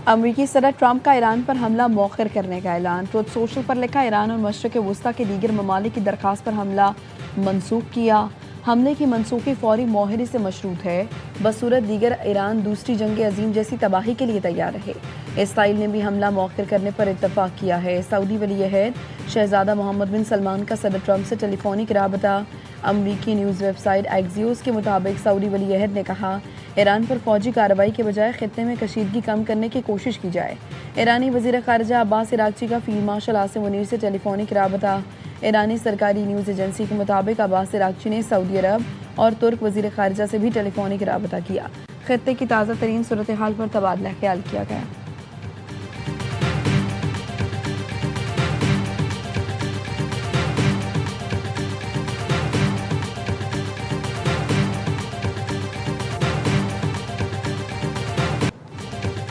अमेरिकी सदर ट्रंप का ईरान पर हमला मौखर करने का ऐलान। ट्रुथ सोशल पर लिखा, ईरान और मशरक़ वस्ता के दीगर ममालिक की दरख्वास्त पर हमला मनसूख किया। हमले की मनसूखी फौरी माहिरे से मशरूत है। बसूरत दीगर ईरान दूसरी जंग अजीम जैसी तबाही के लिए तैयार रहे। इसराइल ने भी हमला मौखर करने पर इत्तफाक किया है। सऊदी वली अहद शहजादा मोहम्मद बिन सलमान का सदर ट्रंप से टेलीफोनिक राबता। अमरीकी न्यूज़ वेबसाइट एक्सियोस के मुताबिक सऊदी वली अहद ने कहा, ईरान पर फौजी कार्रवाई के बजाय खित्ते में कशीदगी कम करने की कोशिश की जाए। ईरानी वज़ीर ख़ारिजा अब्बास इराक़ची का फील्ड मार्शल आसिम मुनीर से टेलीफोनिक राबता। ईरानी सरकारी न्यूज़ एजेंसी के मुताबिक अब्बास इराक़ची ने सऊदी अरब और तुर्क वज़ीर ख़ारिजा से भी टेलीफोनिक राबता किया। खित्ते की ताज़ा तरीन सूरत हाल पर तबादला ख्याल किया गया।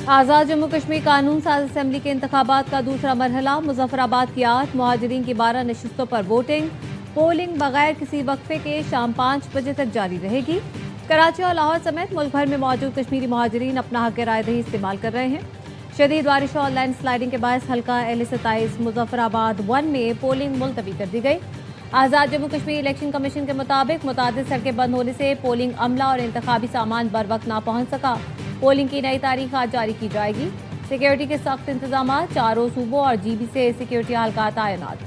आज़ाद जम्मू कश्मीर कानून साज असम्बली के इंतखाबात का दूसरा मरहला। मुजफ्फराबाद की 8 मुहाजिरीन की 12 नशिस्तों पर वोटिंग। पोलिंग बगैर किसी वक्फे के शाम 5 बजे तक जारी रहेगी। कराची और लाहौर समेत मुल्क भर में मौजूद कश्मीरी मुहाजिरीन अपना हक रायदही इस्तेमाल कर रहे हैं। शदीद बारिश और लैंड स्लाइडिंग के बायस हल्का L27 मुजफ्फराबाद 1 में पोलिंग मुलतवी कर दी गई। आज़ाद जम्मू कश्मीर इलेक्शन कमीशन के मुताबिक मुतादिद सड़कें बंद होने से पोलिंग अमला और इंतखाबी सामान बर वक्त ना पहुंच सका। पोलिंग की नई तारीख आज जारी की जाएगी। सिक्योरिटी के सख्त इंतजाम, चारों सूबों और GB से सिक्योरिटी हल्का तैनात।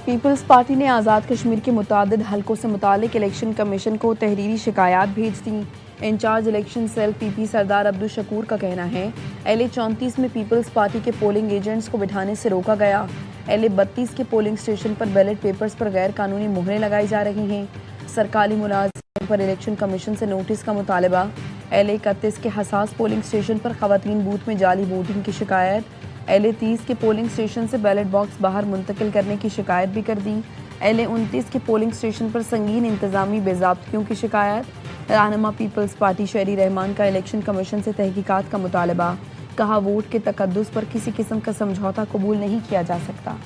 पीपल्स पार्टी ने आज़ाद कश्मीर के मुतादिद हलकों से मुतालिक इलेक्शन कमीशन को तहरीरी शिकायत भेज दी। इंचार्ज इलेक्शन सेल PP सरदार अब्दुल शकूर का कहना है, LA34 में पीपल्स पार्टी के पोलिंग एजेंट्स को बिठाने से रोका गया। LA32 के पोलिंग स्टेशन पर बैलेट पेपर्स पर गैर कानूनी मुहरें लगाई जा रही हैं। सरकारी मुलाजिम पर इलेक्शन कमीशन से नोटिस का मुतालबा। LA31 के हसास पोलिंग स्टेशन पर खवातीन बूथ में जाली वोटिंग की शिकायत। LA30 के पोलिंग स्टेशन से बैलेट बॉक्स बाहर मुंतकिल करने की शिकायत भी कर दी। LA29 के पोलिंग स्टेशन पर संगीन इंतजामी बेज़ाब्तियों की शिकायत। रहनुमा पीपल्स पार्टी शहरी रहमान का इलेक्शन कमीशन से तहकीकात का मुतालबा। कहा, वोट के तकद्दुस पर किसी किस्म का समझौता कबूल नहीं किया जा सकता।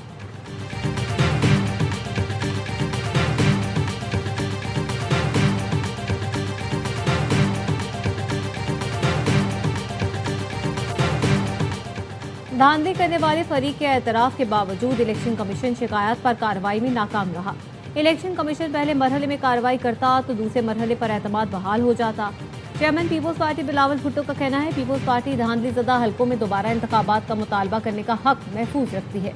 धांधली करने वाले फरीक के एतराफ़ के बावजूद इलेक्शन कमीशन शिकायत पर कार्रवाई में नाकाम रहा। इलेक्शन कमीशन पहले मरहले में कार्रवाई करता तो दूसरे मरहले पर एतमाद बहाल हो जाता। चेयरमैन पीपल्स पार्टी बिलावल भुट्टो का कहना है, पीपल्स पार्टी धांधली ज़दा हलकों में दोबारा इंतखाबात का मुतालबा करने का हक महफूज रखती है।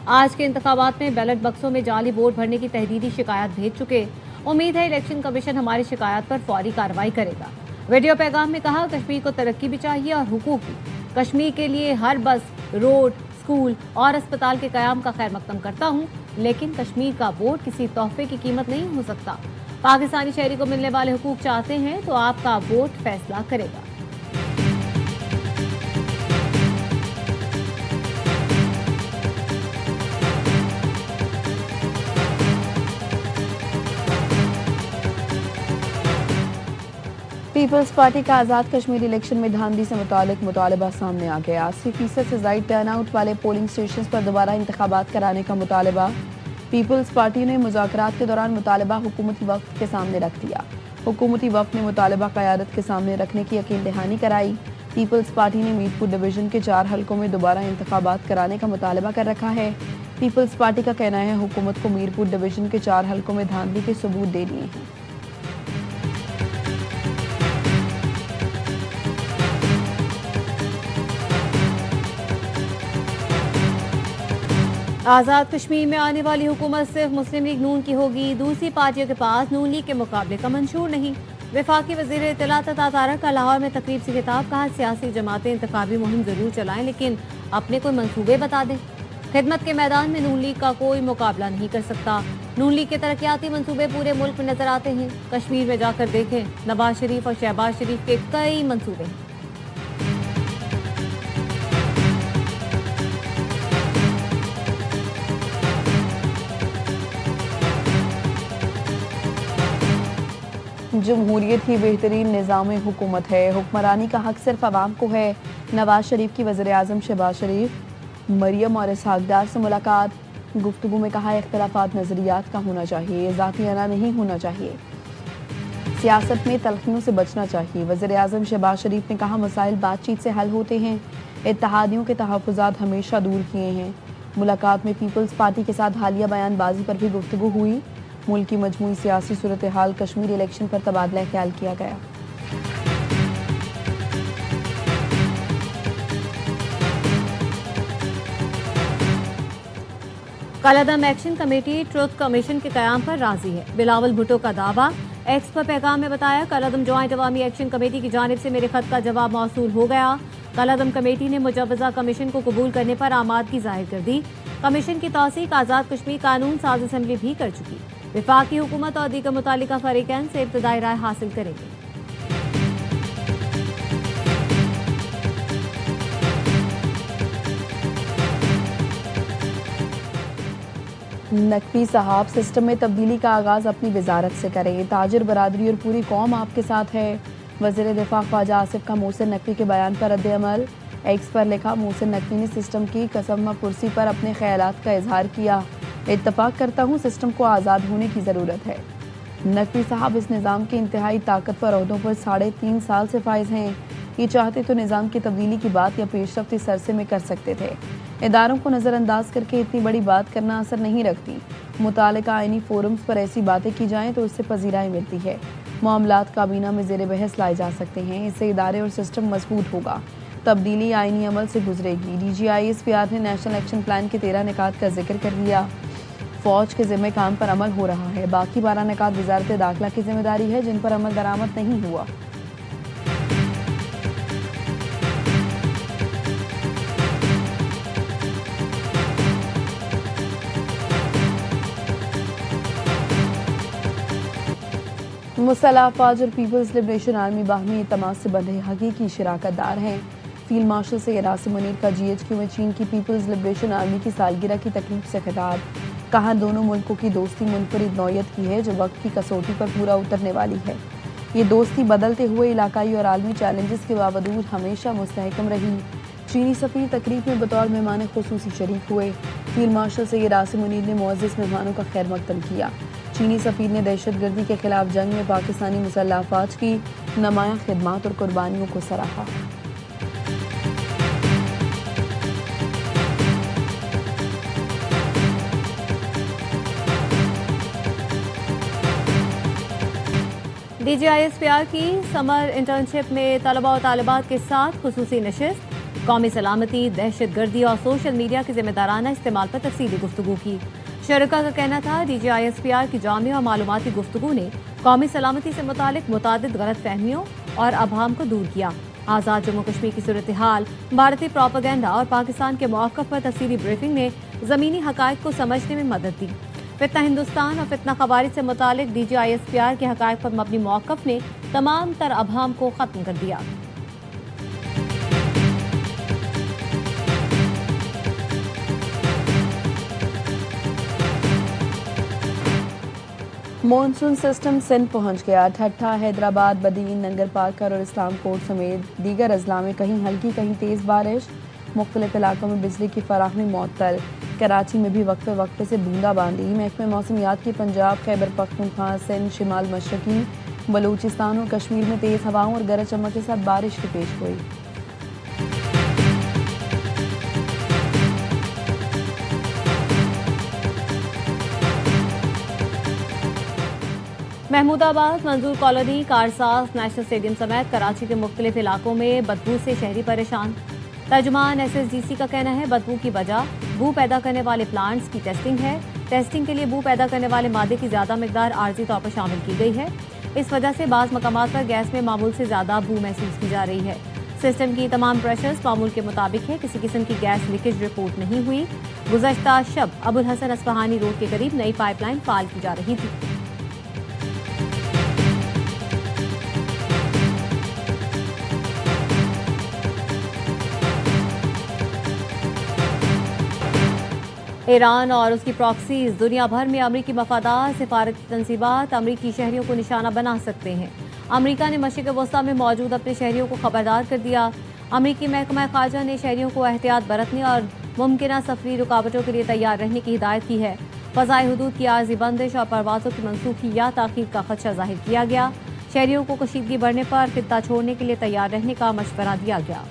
आज के इंतखाबात में बैलेट बक्सों में जाली वोट भरने की तहरीरी शिकायत भेज चुके। उम्मीद है इलेक्शन कमीशन हमारी शिकायत पर फौरी कार्रवाई करेगा। वीडियो पैगाम में कहा, कश्मीर को तरक्की भी चाहिए और हुकूक भी। कश्मीर के लिए हर बस, रोड, स्कूल और अस्पताल के कयाम का खैर मकदम करता हूँ, लेकिन कश्मीर का वोट किसी तोहफे की कीमत नहीं हो सकता। पाकिस्तानी शहरी को मिलने वाले हुकूक चाहते हैं तो आपका वोट फैसला करेगा। पीपल्स पार्टी का आज़ाद कश्मीर इलेक्शन में धांधली से मुतालबा सामने आ गया। 80% से ज़ायद टर्नआउट वाले पोलिंग स्टेशन पर दोबारा इंतखाबात कराने का मुतालबा। पीपल्स पार्टी ने मुज़ाकरात के दौरान मुतालबा हुकूमती वफ़द के सामने रख दिया। हुकूमती वफ़द ने मुतालबा क़यादत के सामने रखने की यकीन दहानी कराई। पीपल्स पार्टी ने मीरपुर डिवीज़न के 4 हलकों में दोबारा इंतखाबात कराने का मुतालबा कर रखा है। पीपल्स पार्टी का कहना है, हुकूमत को मीरपुर डिवीज़न के 4 हलकों में धांधली के सबूत दे दिए हैं। आज़ाद कश्मीर में आने वाली हुकूमत सिर्फ मुस्लिम लीग नून की होगी। दूसरी पार्टियों के पास नून लीग के मुकाबले का मंशूर नहीं। वफाकी वज़ीर इत्तलात अता तारक का लाहौर में तकरीब से खिताब। कहा, सियासी जमातें इंतखाबी मुहिम जरूर चलाएं, लेकिन अपने कोई मंसूबे बता दें। खिदमत के मैदान में नून लीग का कोई मुकाबला नहीं कर सकता। नून लीग के तरक्याती मंसूबे पूरे मुल्क में नजर आते हैं। कश्मीर में जाकर देखें, नवाज शरीफ और शहबाज शरीफ के कई मंसूबे हैं। जमहूरियत ही बेहतरीन निज़ाम हुकूमत है। हुक्मरानी का हक सिर्फ आवाम को है। नवाज शरीफ की वज़ीर आज़म शहबाज शरीफ, मरियम और इसहाक डार से मुलाकात। गुफ्तगू में कहा इख्तलाफात नज़रियात का होना चाहिए, ज़ातियाना नहीं होना चाहिए। सियासत में तलखियों से बचना चाहिए। वज़ीर-ए-आज़म शहबाज शरीफ ने कहा मसाइल बातचीत से हल होते हैं, इत्तेहादियों के तहफ़्फ़ुज़ात हमेशा दूर किए हैं। मुलाकात में पीपल्स पार्टी के साथ हालिया बयानबाजी पर भी गुफ्तगू हुई। मुल्क की मजमूई सियासी सूरत हाल, कश्मीर इलेक्शन पर तबादला ख्याल किया गया। कलअदम एक्शन कमेटी ट्रुथ कमीशन के कयाम पर राजी है। बिलावल भुट्टो का दावा। एक्स पर पैगाम में बताया, कलअदम ज्वाइंट अवामी एक्शन कमेटी की जानिब से मेरे खत का जवाब मौसूल हो गया। कलअदम कमेटी ने मुजव्वज़ा कमीशन को कबूल करने पर आमादगी जाहिर कर दी। कमीशन की तौसीक आज़ाद कश्मीर कानून साज असम्बली भी कर चुकी। वफाकी हुकूमत और दीगर मुतालिका फरीकैन से इब्तदाई राय हासिल करेंगे। नकवी साहब, सिस्टम में तब्दीली का आगाज़ अपनी वजारत से करें। ताजिर बरादरी और पूरी कौम आपके साथ है। वज़ीर दिफा ख्वाजा आसिफ का मोहसिन नकवी के बयान पर रद्द-ए-अमल। एक्स पर लिखा, मोहसिन नकवी ने सिस्टम की कसम पुरसी पर अपने ख्यालात का इजहार किया। इत्तफाक करता हूँ सिस्टम को आज़ाद होने की ज़रूरत है। नकवी साहब इस निज़ाम के इंतहाई ताकतवर ओहदों पर 3.5 साल से फाइज हैं। ये चाहते तो निज़ाम की तब्दीली की बात या पेशरफ्त इस अरसे में कर सकते थे। इदारों को नज़रअंदाज करके इतनी बड़ी बात करना असर नहीं रखती। मुतालिका आइनी फोरम्स पर ऐसी बातें की जाएं तो उससे पजीराई मिलती है। मामलात काबीना में ज़ेर बहस लाए जा सकते हैं। इससे इदारे और सिस्टम मजबूत होगा। तब्दीली आइनी अमल से गुजरेगी। DGISPR ने नेशनल एक्शन प्लान के 13 निकात का जिक्र कर दिया। फौज के ज़िम्मे काम पर अमल हो रहा है। बाकी 12 निकात वजारत दाखिला की जिम्मेदारी है, जिन पर अमल दरामद नहीं हुआ। मुसल्लह अफवाज और पीपल्स लिबरेशन आर्मी बाहमी इत्तेमाद से बंधे हकीकी शिराकतदार हैं। फील्ड मार्शल सैयद आसिम मुनीर का GHQ में चीन की पीपल्स लिबरेशन आर्मी की सालगिरह की तकरीब से खिताब। कहा दोनों मुल्कों की दोस्ती मुनफरिद नौयत की है जो वक्त की कसौटी पर पूरा उतरने वाली है। ये दोस्ती बदलते हुए इलाकाई और आलमी चैलेंजेस के बावजूद हमेशा मुस्तहकम रही। चीनी सफ़ीर तकरीब में बतौर मेहमान खुसूसी शरीक हुए। फील्ड मार्शल सैयद आसिम मुनीर ने मुअज़्ज़ज़ मेहमानों का खैर मकदम किया। चीनी सफ़ीर ने दहशतगर्दी के खिलाफ जंग में पाकिस्तानी मुसल्लह अफवाज की नुमायां खिदमात और कुर्बानियों को सराहा। DGISPR की समर इंटर्नशिप में तलबा और तालिबात के साथ खुसूसी नशिस्त। कौमी सलामती, दहशतगर्दी और सोशल मीडिया के जिम्मेदाराना इस्तेमाल पर तफसीली गुफ्तगू की। शरका का कहना था DGISPR की जामी और मालूमाती गुफ्तगू ने कौमी सलामती से मुतालिक मुतादिद गलत फहमियों और अभाम को दूर किया। आज़ाद जम्मू कश्मीर की सूरत हाल, भारतीय प्रोपेगेंडा और पाकिस्तान के मौक़िफ़ पर तफसीली ब्रीफिंग ने ज़मीनी हक़ाइक़ को समझने में मदद दी। फितना हिंदुस्तान और फितना ख़वारिज से मुतालिक DGISPR के हक़ाइक़ पर मबनी मौक़िफ़ ने तमाम तर अभाम को ख़त्म कर दिया। मॉनसून सिस्टम सिंध पहुंच गया। ठट्ठा, हैदराबाद, बदीन, नंगर पार्कर और इस्लाम कोट समेत दीगर अजला में कहीं हल्की कहीं तेज़ बारिश। मुख्तलिफ इलाकों में बिजली की फराहमी मुअत्तल। कराची में भी वक्फे वक्फे से बूंदाबांदी। महकमे मौसमियात की पंजाब, खैबर पख्तूनख्वा, सिंध, शिमाल मशरकी, बलूचिस्तान और कश्मीर में तेज़ हवाओं और गरज चमक के साथ बारिश की पेश गोई। महमूदाबाद, मंजूर कॉलोनी, कारसाज, नेशनल स्टेडियम समेत कराची के मुख्तलिफ इलाकों में बदबू से शहरी परेशान। तर्जुमान SSDC का कहना है बदबू की वजह बू पैदा करने वाले प्लांट्स की टेस्टिंग है। टेस्टिंग के लिए बू पैदा करने वाले मादे की ज़्यादा मकदार आर्जी तौर पर शामिल की गई है। इस वजह से बाज़ मकामात पर गैस में मामूल से ज़्यादा बू महसूस की जा रही है। सिस्टम की तमाम प्रेशर्स मामूल के मुताबिक है। किसी किस्म की गैस लीकेज रिपोर्ट नहीं हुई। गुज़श्ता शब अबुल हसन अस्फहानी रोड के करीब नई पाइपलाइन फाल की जा रही थी। ईरान और उसकी प्रॉक्सीज दुनिया भर में अमरीकी मफादात, सिफारती तंजीबात अमरीकी शहरियों को निशाना बना सकते हैं। अमरीका ने मशरिक़ वस्ता में मौजूद अपने शहरियों को खबरदार कर दिया। अमरीकी महकमा ख़ारजा ने शहरियों को एहतियात बरतने और मुमकिन सफरी रुकावटों के लिए तैयार रहने की हिदायत की है। फ़ज़ाई हुदूद की आर्जी बंदिश और परवाज़ों की मनसूखी या ताख़ीर का खदशा जाहिर किया गया। शहरियों को कशीदगी बढ़ने पर खित्ता छोड़ने के लिए तैयार रहने का मशवरा दिया गया।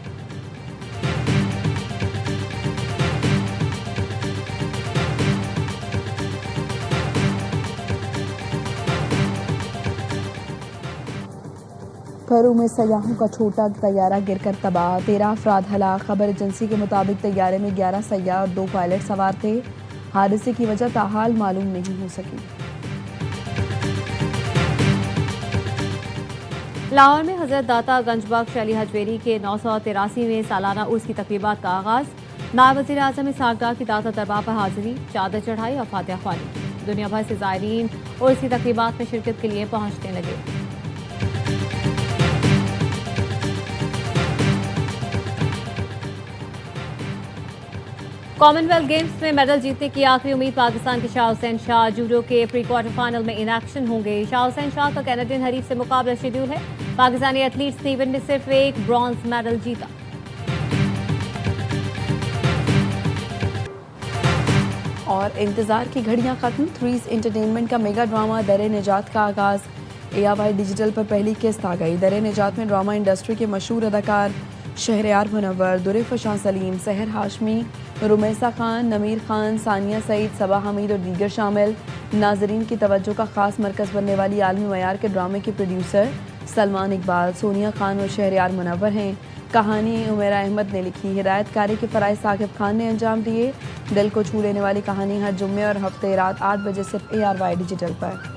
पेरू में सयाहों का छोटा तैयारा गिरकर तबाह, 13 अफराद हलाक। खबर एजेंसी के मुताबिक तैयारे में 11 सयाह और 2 पायलट सवार थे। हादसे की वजह ताहाल मालूम नहीं हो सकी। लाहौर में हजरत दाता गंजबख्श अली हजवेरी के 983वें सालाना उर्स की तकरीबात का आगाज। नायब वज़ीर आज़म इस सालगाह की दाता दरबार पर हाजिरी, चादर चढ़ाई और फातिहा ख्वानी की। दुनिया भर से ज़ायरीन उर्स की तकरीबात में शिरकत के लिए पहुंचने लगे। कॉमनवेल्थ गेम्स में मेडल जीतने की आखिरी उम्मीद पाकिस्तान के शाह हुसैन शाह जूडो के प्री क्वार्टर फाइनल में इन एक्शन होंगे। शाह हुसैन शाह का कैनेडियन हरीफ से मुकाबला शेड्यूल है। पाकिस्तानी एथलीट स्टीवन ने सिर्फ एक ब्रॉन्ज मेडल जीता। और इंतजार की घड़ियां खत्म, थ्रीज एंटरटेनमेंट का मेगा ड्रामा दरे निजात का आगाज। ARY डिजिटल पर पहली किस्त आ गई। दरे निजात में ड्रामा इंडस्ट्री के मशहूर अदाकार शहरयार मुनव्वर, दुरेफशां सलीम, सहर हाशमी, रुमैसा खान, नमीर खान, सानिया सईद, सबा हमीद और दीगर शामिल। नाजरीन की तवज्जो का खास मरकज़ बनने वाली आलमी मयार के ड्रामे के प्रोड्यूसर सलमान इकबाल, सोनिया खान और शहरयार मुनव्वर हैं। कहानी उमेरा अहमद ने लिखी, हिदायतकारी के फ़राइज़ साकिब खान ने अंजाम दिए। दिल को छू लेने वाली कहानी हर जुम्मे और हफ्ते रात 8 बजे सिर्फ ARY डिजिटल पर।